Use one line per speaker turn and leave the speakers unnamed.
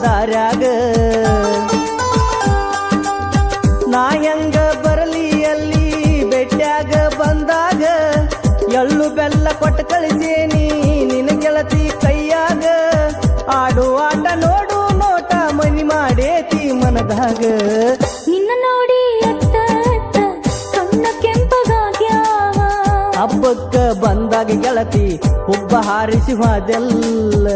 ದಾರ್ಯಾಗ ನಾ ಹೆಂಗ ಬರಲಿ ಅಲ್ಲಿ ಬೆಟ್ಟ್ಯಾಗ ಬಂದಾಗ ಎಳ್ಳು ಬೆಲ್ಲ ಕೊಟ್ಟು ಕಳಿಸೇನಿ ನಿನ್ನ ಗೆಳತಿ ಕೈಯಾಗ ಆಡು ಆಟ ನೋಡು ನೋಟ ಮನಿ ಮಾಡೇತಿ ಮನದಾಗ
ನಿನ್ನ ನೋಡಿ ಅತ್ತ ಅತ್ತ ಕಣ್ಣ ಕೆಂಪಗಾಗ್ಯಾವ
ಹಬ್ಬಕ್ಕ ಬಂದಾಗ ಗೆಳತಿ ಹುಬ್ಬ ಹಾರಿಸಿ ಹೋದೆಲ್ಲ